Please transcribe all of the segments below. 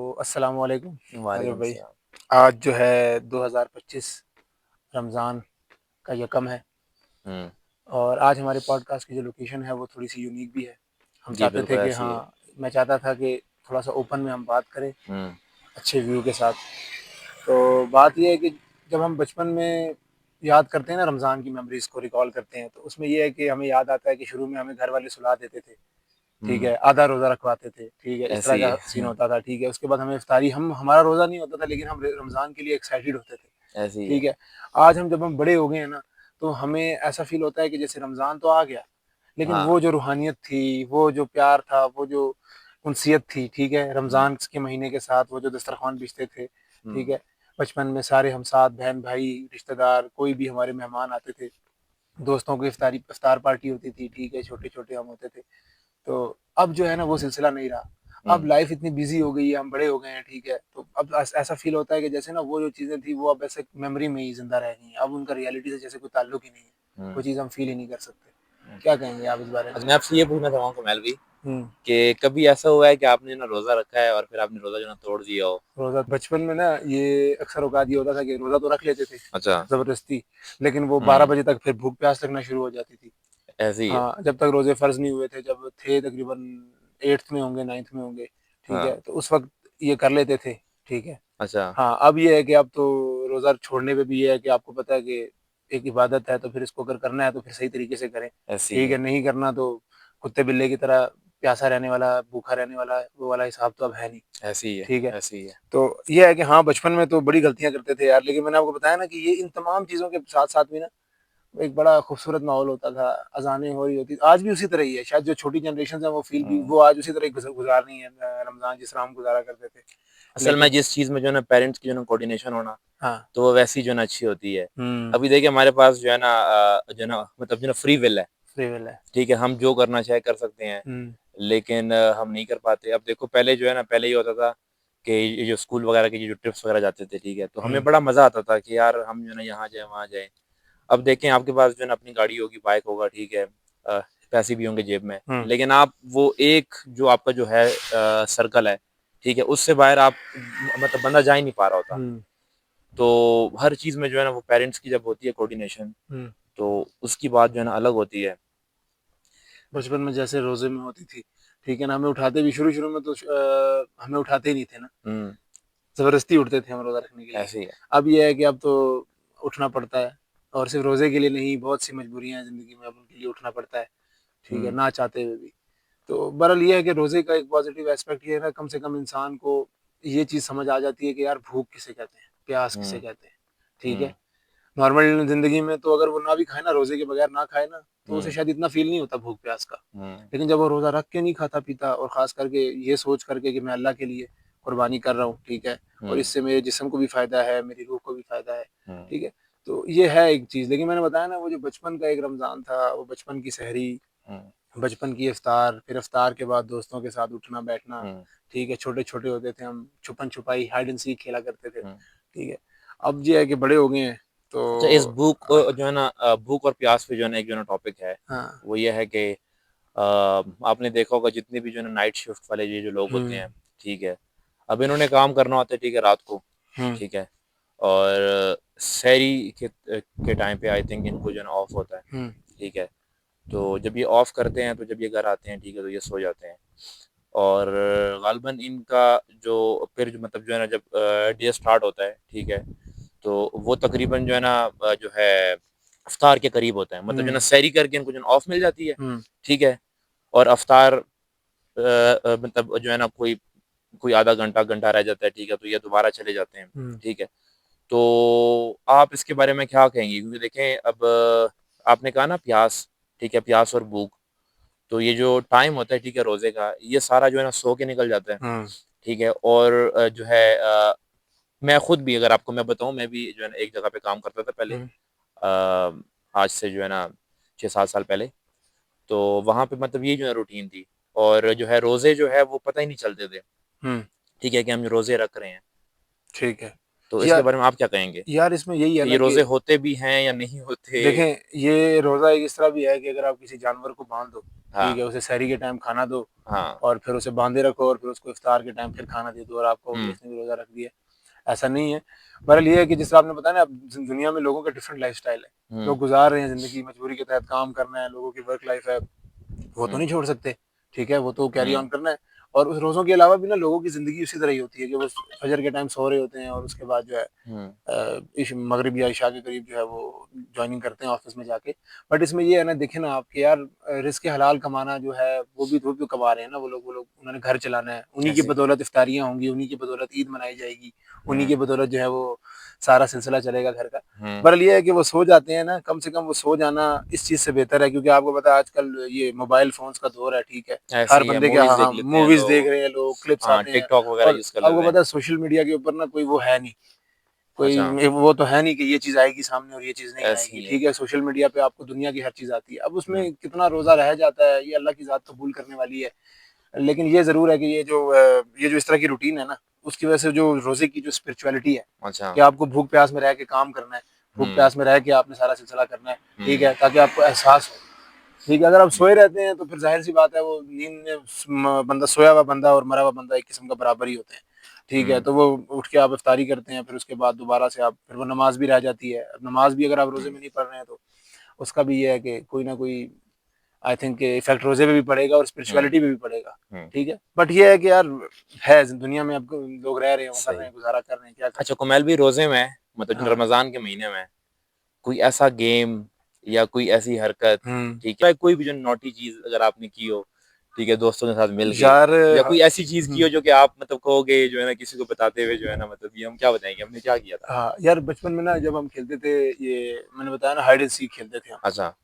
तो अस्सलाम वालेकुम आरिफ वालेकुम भाई। सलाम। आज जो है 2025 रमज़ान का यकम है। हुँ। और आज हमारे पॉडकास्ट की जो लोकेशन है वो थोड़ी सी यूनिक भी है। हम जी, चाहते थे बिल्कुल कि ऐसी हाँ, है। मैं चाहता था कि थोड़ा सा ओपन में हम बात करें, हुँ। अच्छे व्यू के साथ। तो बात ये है कि जब हम बचपन में याद करते हैं ना, रमज़ान की मेमोरीज़ को रिकॉल करते हैं, तो उसमें ये है कि हमें याद आता है कि शुरू में हमें घर वाले सुला देते थे, ठीक हुँ। है, आधा रोज़ा रखवाते थे, ठीक है, इस ऐसे तरह ही का सीन है। होता था, ठीक है। उसके बाद हमें इफ्तारी, हम हमारा रोज़ा नहीं होता था लेकिन हम रमज़ान के लिए एक्साइटेड होते थे, ऐसे ही है। ठीक है। आज जब हम बड़े हो गए हैं ना, तो हमें ऐसा फ़ील होता है कि जैसे रमज़ान तो आ गया, लेकिन हाँ। वो जो रूहानियत थी, वो जो प्यार था, वो जो उनसियत थी, ठीक है, हुँ। रमज़ान के महीने के साथ वो जो दस्तरख़्वान बिछते थे, ठीक हुँ। है। बचपन में सारे हम साथ बहन-भाई, रिश्तेदार, कोई भी हमारे मेहमान आते थे, दोस्तों की इफ्तार पार्टी होती थी, ठीक है, छोटे-छोटे हम होते थे। तो अब जो है ना वो सिलसिला नहीं रहा। अब हुँ। लाइफ़ इतनी बिज़ी हो गई है, हम बड़े हो गए हैं, ठीक है? तो अब ऐसा फ़ील होता है कि जैसे ना वो जो चीज़ें थी वो अब ऐसे मेमोरी में ही ज़िंदा रह गई हैं। अब उनका रियलिटी से जैसे कोई ताल्लुक ही नहीं है। हुँ। कोई चीज़ हम फ़ील ही नहीं कर सकते। हुँ। क्या कहेंगे आप इस बारे में? अच्छा, मैं आपसे ये पूछना चाहूँगा कमाल भाई हुँ। कि कभी ऐसा हुआ है कि आपने ना रोज़ा रखा है और फिर आपने रोज़ा जो है ना तोड़ दिया हो? रोज़ा बचपन में ना ये अक्सर औक़ात ये होता था कि रोज़ा तो रख लेते थे, अच्छा। ज़बरदस्ती, लेकिन वो 12 हुँ। बजे तक फिर भूख-प्यास लगना शुरू हो जाती थी। ऐसे ही है। हाँ, जब तक रोज़े फ़र्ज़ नहीं हुए थे, जब थे तकरीबन 8th में होंगे, 9th में होंगे, ठीक है? हाँ। तो उस वक़्त ये कर लेते थे, ठीक है? अच्छा। हाँ, अब ये है कि अब तो रोज़ा छोड़ने पे भी ये है कि आपको पता है कि एक इबादत है, तो फिर इसको अगर करना है तो फिर सही तरीके से करें, ऐसे ही ठीक है? है। नहीं करना तो कुत्ते-बिल्ली की तरह प्यासा रहने वाला, भूखा रहने वाला, वो वाला हिसाब तो अब है नहीं, ऐसे ही है। ठीक है? ऐसे ही है। तो ये है कि हाँ, बचपन में तो बड़ी गलतियाँ करते थे यार, लेकिन मैंने आपको बताया ना कि ये इन तमाम चीज़ों के साथ-साथ भी ना एक बड़ा खूबसूरत माहौल होता था, अज़ानें हो रही होती, आज भी उसी तरह ही है। शायद जो छोटी जनरेशन्स हैं वो फ़ील भी हुँ। वो आज उसी तरह गुज़ार रही हैं रमज़ान जिस तरह हम गुज़ारा करते थे। असल में लेकिन जिस चीज़ में जो है ना पेरेंट्स की जो है ना कोऑर्डिनेशन होना, हाँ। तो वो वैसी जो है ना अच्छी होती है। हुँ। अभी देखिए हमारे पास जो है ना जो है ना मतलब जो है ना फ्री विल है। फ्री विल है। ठीक है, हम जो करना चाहे कर सकते हैं, हुँ। लेकिन हम नहीं कर पाते। अब देखो पहले जो है ना, पहले ये होता था कि ये जो स्कूल वगैरह के जो ट्रिप्स वगैरह जाते थे, ठीक है, तो हमें हुँ। बड़ा मज़ा आता था कि यार हम जो है ना यहाँ जाएँ, वहाँ जाएँ। अब देखें आपके पास जो है ना अपनी गाड़ी होगी, बाइक होगा, ठीक है, पैसे भी होंगे जेब में, हुँ। लेकिन आप वो एक जो आपका जो है सर्कल है, ठीक है, उससे बाहर आप मतलब बंदा जा ही नहीं पा रहा होता। हुँ। तो हर चीज़ में जो है ना वो पेरेंट्स की जब होती है कोऑर्डिनेशन, हुँ। तो उसकी बात जो है ना अलग होती है। बचपन में जैसे रोज़े में होती थी, ठीक है ना? हमें उठाते भी शुरू-शुरू में तो हमें उठाते ही नहीं थे ना, हुँ। ज़बरदस्ती उठते थे हम रोज़ा रखने के लिए। ऐसे ही है। अब ये है कि अब तो उठना पड़ता है, और सिर्फ़ रोज़े के लिए नहीं, बहुत सी मजबूरियाँ हैं ज़िंदगी में, अब उनके लिए उठना पड़ता है, ठीक है? हुँ। ना चाहते हुए भी। तो बहरहाल ये है कि रोज़े का एक पॉज़िटिव एस्पेक्ट ये है ना, कम से कम इंसान को ये चीज़ समझ आ जाती है कि यार भूख किसे कहते हैं, प्यास किसे हुँ। कहते हैं, ठीक है? हुँ। नॉर्मल ज़िंदगी में तो अगर वो ना भी खाए ना, रोज़े के बगैर ना खाए ना, तो उसे हुँ। शायद इतना फ़ील नहीं होता भूख-प्यास का। हुँ। लेकिन जब वो रोज़ा रख के नहीं खाता-पीता, और ख़ास करके ये सोच करके कि मैं अल्लाह के लिए कुर्बानी कर रहा हूँ, ठीक है? और हुँ। इससे मेरे जिस्म को भी फ़ायदा है, मेरी रूह को भी फ़ायदा है, हुँ। ठीक है? तो ये है एक चीज़। लेकिन मैंने बताया ना, वो जो बचपन का एक रमज़ान था, वो बचपन की सहरी, हुँ। बचपन की इफ्तार, फिर इफ्तार के बाद दोस्तों के साथ उठना-बैठना, हुँ। ठीक है? छोटे-छोटे होते थे हम, छुपन-छुपाई, हाइड एंड सीक खेला करते थे, हुँ। ठीक है? अब ये है कि बड़े हो गए हैं, अच्छा, इस तो भूख जो है ना भूख और प्यास पे जो है ना एक जो है ना टॉपिक है, हाँ। वो ये है कि आपने देखा होगा जितने भी जो है ना नाइट शिफ्ट वाले ये जो लोग होते हुँ। हैं, ठीक है? अब इन्होंने काम करना होता है, ठीक है, रात को, हुँ। ठीक है? और सहरी के टाइम पे आई थिंक इनको जो है ना ऑफ होता है, हुँ। ठीक है? तो जब ये ऑफ करते हैं, तो जब ये घर आते हैं, ठीक है, तो ये सो जाते हैं। और ग़ालिबन इनका जो फिर जो मतलब जो है ना जब डे स्टार्ट होता है, ठीक है? तो वो तकरीबन जो है ना जो है इफ्तार के करीब होता है। मतलब जो है ना हुँ। सहरी करके इनको जो है ना ऑफ मिल जाती है, हुँ। ठीक है? और इफ्तार मतलब जो है ना कोई कोई आधा घंटा, घंटा रह जाता है, ठीक है? तो ये दोबारा चले जाते हैं, हुँ। ठीक है? तो आप इसके बारे में क्या कहेंगी? क्योंकि देखें अब आपने कहा ना प्यास, ठीक है? प्यास और भूख, तो ये जो टाइम होता है, ठीक है, रोज़े का, ये सारा जो है ना सो के निकल जाता है, हुँ। ठीक है? और जो है मैं खुद भी अगर आपको मैं बताऊँ, मैं भी जो है ना एक जगह पे काम करता था पहले, हुँ। आज से जो है ना 6-7 साल पहले। तो वहाँ पे मतलब ये जो है रूटीन थी, और जो है रोज़े जो है वो पता ही नहीं चलते थे, हुँ। ठीक है, कि हम रोज़े रख रहे हैं। ठीक है। तो इसके यार बारे में आप क्या कहेंगे? यार इसमें यही है कि ना ये कि रोज़े होते भी हैं या नहीं होते? देखें, ये रोज़ा एक इस तरह भी है कि अगर आप किसी जानवर को बाँध दो, हाँ, ठीक है, उसे सहरी के टाइम खाना दो हाँ। और फिर उसे बांधे रखो और फिर उसको इफ्तार के टाइम फिर खाना दे दो और आप कहोगे हुँ, इसने भी रोज़ा रख दिया। ऐसा नहीं है। बहरहाल ये है कि जिस तरह आपने बताया ना, अब दुनिया में लोगों का डिफरेंट लाइफ़स्टाइल है। हुँ, लोग गुज़ार रहे हैं ज़िंदगी, मजबूरी के तहत काम करना है, लोगों की वर्क लाइफ़ है, वो तो हुँ, नहीं छोड़ सकते, ठीक है? वो तो कैरी हुँ, ऑन करना है। और उस रोज़ों के अलावा भी ना लोगों की ज़िंदगी उसी तरह ही होती है कि वो फजर के टाइम सो रहे होते हैं और उसके बाद जो है हुँ, इश मगरिब या इशा के करीब जो है वो जॉइनिंग करते हैं ऑफिस में जाके। बट इसमें ये है ना, देखें ना आप कि यार रिज़्क़ हलाल कमाना जो है वो भी कमा रहे हैं ना, वो लोग उन्होंने घर चलाना है। उन्हीं की ऐसे ही। बदौलत इफ्तारियाँ होंगी, उन्हीं की बदौलत ईद मनाई जाएगी, उन्हीं हुँ, की बदौलत जो है वो सारा सिलसिला चलेगा घर का। हुँ, बहरहाल ये है कि वो सो जाते हैं ना, कम से कम वो सो जाना इस चीज़ से बेहतर है, क्योंकि आपको पता है आजकल ये मोबाइल फ़ोन्स का दौर है, ठीक है? ऐसे हर ही है, बंदे के मूवीज़ हाँ, देख हाँ, लेते हैं मूवीज़ देख लोग। रहे हैं लोग, क्लिप्स हाँ, आते हैं टिकटॉक वगैरह और यूज़ कर आपको लेते हैं। पता है सोशल मीडिया के ऊपर ना कोई वो है नहीं। अच्छा, कोई वो तो है नहीं कि ये चीज़ आएगी सामने और ये चीज़ नहीं ऐसे आएगी, ही है। ठीक है? सोशल मीडिया पे आपको दुनिया की हर चीज़ आती है। अब हुँ, उसमें कितना रोज़ा रह जाता है, ये अल्लाह की ज़ात कबूल करने वाली है। लेकिन ये ज़रूर है कि ये जो इस तरह की रूटीन है ना, उसकी वज़ह से जो रोज़े की जो स्पिरिचुअलिटी है, अच्छा। कि आपको भूख-प्यास में रह के काम करना है, हुँ, भूख-प्यास में रह के आपने सारा सिलसिला करना है, ठीक हुँ, है? ताकि आपको एहसास हो, ठीक है? अगर आप हुँ, सोए रहते हैं, तो फिर ज़ाहिर-सी बात है वो नींद में बंदा सोया हुआ बंदा और मरा हुआ बंदा एक किस्म का बराबर ही होते हैं, ठीक है? हुँ, तो वो उठ के आप इफ्तारी करते हैं, फिर उसके बाद दोबारा से आप फिर वो नमाज़ भी रह जाती है। अब नमाज़ भी अगर आप रोज़े हुँ, में नहीं पढ़ रहे हैं, तो उसका भी ये है कि कोई ना कोई आई थिंक इफ़ेक्ट रोज़े पे भी पड़ेगा और हुँ, स्पिरिचुअलिटी पे भी पड़ेगा, हुँ, ठीक है? बट ये है कि यार है दुनिया में, अब लोग रह रहे हैं, वो कर रहे सही। हैं, गुज़ारा कर रहे हैं, क्या कर अच्छा, सकते हैं? कुमैल भी रोज़े में मतलब जो हाँ। रमज़ान के महीने में कोई ऐसा गेम या कोई ऐसी हरकत, हुँ। ठीक है? कोई भी जो नॉटी चीज़ अगर आपने की हो, ठीक है, दोस्तों के साथ मिल के यार या ह कोई ऐसी चीज़ की हुँ। हो जो कि आप मतलब कहोगे जो है ना किसी को बताते हुए जो है ना मतलब ये हम क्या बताएँगे हमने क्या किया था? हाँ, यार बचपन में ना जब हम खेलते थे, ये मैंने बताया ना हाइड एंड सीक खेलते थे हम, अच्छा।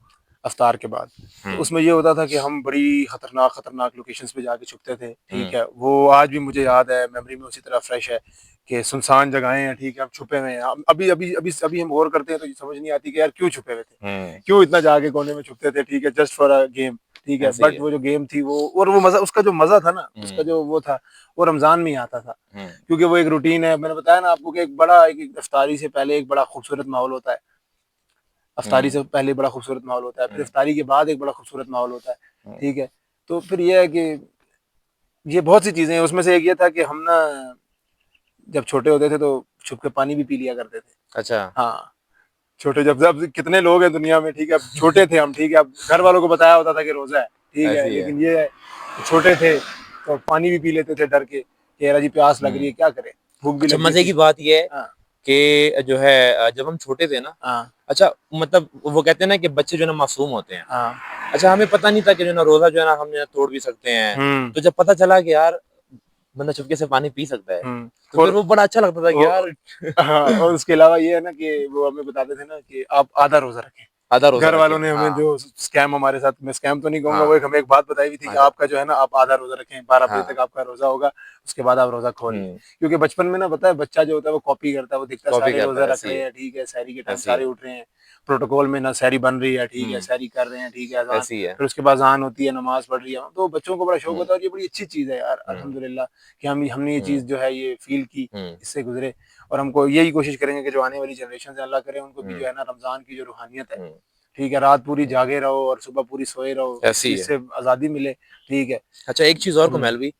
इफ्तार के बाद। तो हुँ, उसमें ये होता था कि हम बड़ी खतरनाक लोकेशंस पे जाके छुपते थे, ठीक हुँ, है? वो आज भी मुझे याद है, मेमोरी में उसी तरह फ्रेश है कि सुनसान जगहें हैं, ठीक है? हम छुपे हुए हैं। हम अभी हम गौर करते हैं तो ये समझ नहीं आती कि यार क्यों छुपे हुए थे? हुँ, क्यों इतना जाके कोने में छुपते थे, ठीक है? जस्ट फॉर अ गेम, ठीक है? ऐसे ही बट है। वो जो गेम थी वो, और वो मज़ा, उसका जो मज़ा था ना, उसका हुँ, जो वो था, वो रमज़ान में ही आता था। हुँ, क्योंकि वो एक रूटीन है, मैंने बताया ना आपको कि एक बड़ा एक इफ्तारी से पहले एक बड़ा खूबसूरत माहौल होता है। इफ्तारी हुँ, से पहले बड़ा खूबसूरत माहौल होता है, फिर हुँ, इफ्तारी के बाद एक बड़ा खूबसूरत माहौल होता है, हुँ, ठीक है? तो फिर ये है कि ये बहुत सी चीज़ें हैं, उसमें से एक ये था कि हम ना जब छोटे होते थे तो छुप के पानी भी पी लिया करते थे। अच्छा। हाँ, छोटे जब जब कितने लोग हैं दुनिया में, ठीक है? अब छोटे थे हम, ठीक है? अब घर वालों को बताया होता था कि रोज़ा है, ठीक है? ऐसे ही है। लेकिन ये है, छोटे थे तो पानी भी पी लेते थे डर के कि यार जी प्यास लग रही हुँ। है, क्या करें? भूख भी अच्छा लगी मज़े थी। की बात ये है हाँ, कि जो है जब हम छोटे थे ना हाँ, अच्छा मतलब वो कहते हैं ना कि बच्चे जो है ना मासूम होते हैं। हाँ। अच्छा हमें पता नहीं था कि जो है ना रोज़ा जो है ना हम जो है तोड़ भी सकते हैं। हुँ, तो जब पता चला कि यार बंदा चुपके से पानी पी सकता है, हुँ। तो फिर और वो बड़ा अच्छा लगता था कि वो यार हाँ, और उसके अलावा ये है ना कि वो हमें बताते थे ना कि आप आधा रोज़ा रखें। आधा रोज़ा घर वालों रखें। ने हमें हाँ, जो स्कैम हमारे साथ, मैं स्कैम तो नहीं कहूँगा, वो हाँ। एक हमें एक बात बताई हुई थी कि अच्छा, आपका जो है ना आप आधा रोज़ा रखें, 12 बजे हाँ। तक आपका रोज़ा होगा, उसके बाद आप रोज़ा खोल लें। हुँ, क्योंकि बचपन में ना पता है बच्चा जो होता है वो कॉपी करता है, वो दिखता है कॉपी सारे करता रोज़ा है, रख ऐसे ही रहे है, हैं, ठीक है, सहरी के टाइम ऐसे ही सारे है। उठ रहे हैं, प्रोटोकॉल में ना सहरी बन रही है, ठीक है, हुँ, सहरी कर रहे हैं, ठीक है, अज़ान, ऐसे ही है। फिर उसके बाद अज़ान होती है, नमाज़ पढ़ रही है, तो बच्चों को बड़ा शौक हुँ, होता है और ये बड़ी अच्छी चीज़ है यार, हुँ, अल्हम्दुलिल्लाह कि हमने ये हुँ, चीज़ जो है ये फ़ील की, हुँ, इससे गुज़रे और हमको यही कोशिश करेंगे कि जो आने वाली जनरेशन है, अल्लाह करे उनको भी जो हुँ, है ना रमज़ान की जो रूहानियत है, हुँ, ठीक है, रात पूरी हुँ, जागे रहो और सुबह पूरी सोए रहो, इस ऐसे ही चीज़ है। से आज़ादी मिले, ठीक है। अच्छा एक चीज़ और हुँ, कुमैल भी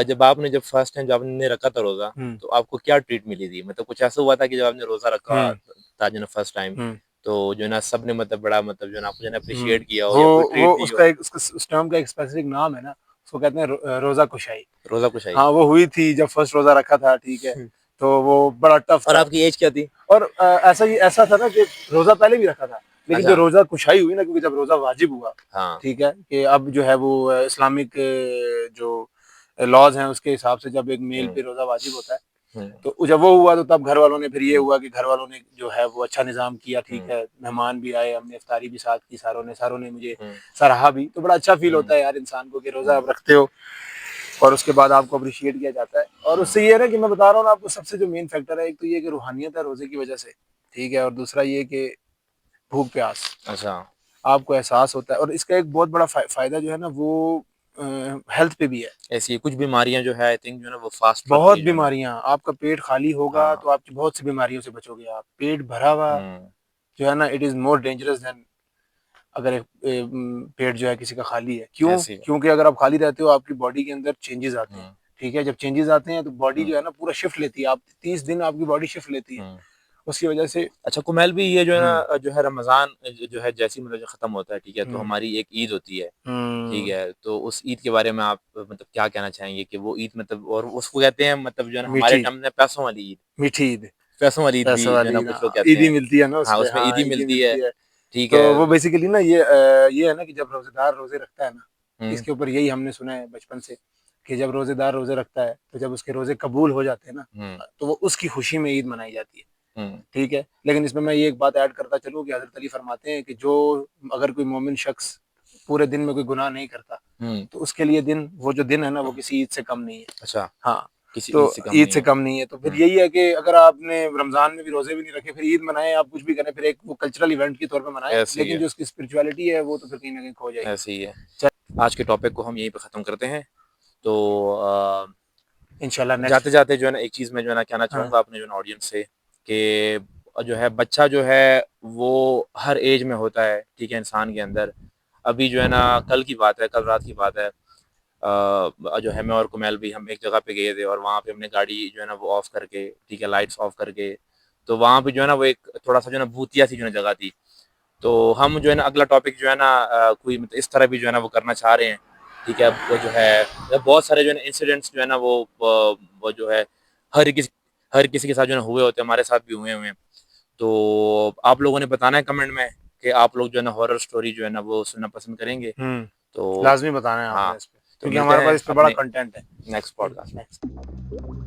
जब आपने जब फर्स्ट टाइम जब आपने रखा था रोज़ा, हुँ, तो आपको क्या ट्रीट मिली थी? मतलब कुछ ऐसा हुआ था कि जब आपने रोज़ा रखा हुँ, था जो है ना फर्स्ट टाइम, हुँ, तो जो है ना सबने मतलब बड़ा मतलब जो है ना आपको जो है ना हुँ। एप्रिशिएट किया हो वो या कोई वो ट्रीट दी उसका हो? एक उसका उस टर्म का एक स्पेसिफिक नाम है ना, उसको कहते हैं रोज़ा कुशाई। रोज़ा कुशाई। हाँ, वो हुई थी जब फर्स्ट रोज़ा रखा था, ठीक है, तो वो बड़ा टफ और था आपकी एज क्या थी? और ऐसा था ना कि रोज़ा पहले भी रखा था, लेकिन जो अच्छा, रोज़ा कुशाई हुई ना, क्योंकि जब रोज़ा वाजिब हुआ, हाँ। ठीक है, कि अब जो है वो इस्लामिक जो लॉज़ हैं उसके हिसाब से जब एक मेल हुँ, पे रोज़ा वाजिब होता है, हुँ, तो जब वो हुआ तो तब घर वालों ने फिर ये हुँ, हुआ कि घर वालों ने जो है वो अच्छा निज़ाम किया, ठीक हुँ, है, मेहमान भी आए, हमने इफ्तारी भी साथ की, सारों ने मुझे हुँ, सराहा भी, तो बड़ा अच्छा फ़ील हुँ, होता है यार इंसान को कि रोज़ा हुँ, आप रखते हो और उसके बाद आपको अप्रिशिएट किया जाता है और हुँ, उससे ये है ना कि मैं बता रहा हूँ ना आपको, सबसे जो मेन फैक्टर है, एक तो ये कि रूहानियत है रोज़े की वज़ह से, ठीक है, और दूसरा ये कि भूख-प्यास, अच्छा, आपको एहसास होता है और इसका एक बहुत बड़ा फ़ायदा जो है ना वो हेल्थ पे भी है। ऐसी कुछ बीमारियाँ जो है आई थिंक जो है ना वो फ़ास्ट रख बहुत के जो है ना बीमारियाँ, आपका पेट खाली होगा हाँ, तो आपकी बहुत सी बीमारियों से बचोगे आप। पेट भरा हुआ हुँ, जो है ना, it is more dangerous than अगर एक पेट जो है किसी का खाली है। क्यों? ऐसे ही है। क्योंकि अगर आप खाली रहते हो आपकी बॉडी के अंदर चेंजेस आते हैं। हुँ, ठीक है? जब चेंजेस आते हैं तो बॉडी हुँ, जो है ना पूरा शिफ्ट लेती है। आप 30 दिन आपकी बॉडी शिफ्ट लेती है। हुँ। उसकी वजह से अच्छा कुमैल भी ये जो है हुँ, ना जो है रमज़ान जो है जैसे ही मतलब जो ख़त्म होता है, ठीक है? तो हुँ, हमारी एक ईद होती है, ठीक हुँ, है? तो उस ईद के बारे में आप मतलब क्या कहना चाहेंगे कि वो ईद मतलब और उसको कहते हैं मतलब जो है ना हमारे मीठी टर्म में पैसों वाली ईद, मीठी ईद, पैसों वाली ईद भी पैसों जो है वाली ना ईद कुछ लोग हाँ, कहते ईदी हैं। मिलती है ना हाँ, उसपे उसमें हाँ, ईदी ईदी मिलती है, मिलती है। ठीक तो है? वो बेसिकली ना ये है ना कि जब रोज़ेदार रोज़े रखता है ना, हुँ, इसके ऊपर यही हमने सुना है बचपन से कि जब रोज़ेदार रोज़े रखता है, तो जब उसके रोज़े कबूल हो जाते हैं ना, हुँ, तो वो उसकी खुशी में ईद मनाई जाती है। हुँ, ठीक है? लेकिन इसमें मैं ये एक बात ऐड करता चलूँ कि हज़रत अली फरमाते हैं कि जो अगर कोई मोमिन शख्स पूरे दिन में कोई गुनाह नहीं करता, हुँ। तो उसके लिए वो जो दिन है ना, वो किसी ईद से कम नहीं है। अच्छा, हाँ, किसी ईद तो से कम ईद नहीं से है। कम नहीं है। तो फिर हुँ, यही है कि अगर आपने रमज़ान में भी रोज़े भी नहीं रखे, फिर ईद मनाएँ, आप कुछ भी करें, फिर एक वो कल्चरल इवेंट के तौर पे मनाएँ, ऐसे ही लेकिन है, जो उसकी स्पिरिचुअलिटी है, वो तो फिर कहीं न कहीं खो जाएगी। ऐसे ही है। च आज के टॉपिक को हम यहीं पे ख़त्म करते हैं। तो इंशाल्लाह नेक्स्ट जाते-जाते जो है ना एक चीज़ मैं जो है ना कहना हाँ, चाहूँगा अपने जो है ना ऑडियंस से कि जो है बच्चा जो है वो हर ऐज में होता है, ठीक है, इंसान के अंदर। अभी जो है ना कल की बात है, कल रात की बात है जो है मैं और कुमैल भी हम एक जगह पे गए थे और वहाँ पे हमने गाड़ी जो है ना वो ऑफ करके, ठीक है, लाइट्स ऑफ करके, तो वहाँ पे जो है ना वो एक थोड़ा-सा जो है ना भूतिया सी जो है जगह थी। तो हम जो है ना अगला टॉपिक जो है ना कोई मतलब इस तरह भी जो है ना वो करना चाह रहे हैं, ठीक है? वो जो है बहुत सारे जो है ना इंसिडेंट्स जो है ना वो जो है हर किसी हर किसी के साथ जो है ना हुए होते हैं, हमारे साथ भी हुए हुए हैं। तो आप लोगों ने बताना है कमेंट में कि आप लोग जो है ना हॉरर स्टोरी जो है ना वो सुनना पसंद करेंगे। हुँ, तो लाज़मी बताना है हाँ, आपने इस पे, तो क्योंकि मिलते हमारे पास हैं इस पे बड़ा अपने कंटेंट है। नेक्स्ट पॉडकास्ट में। नेक्स्ट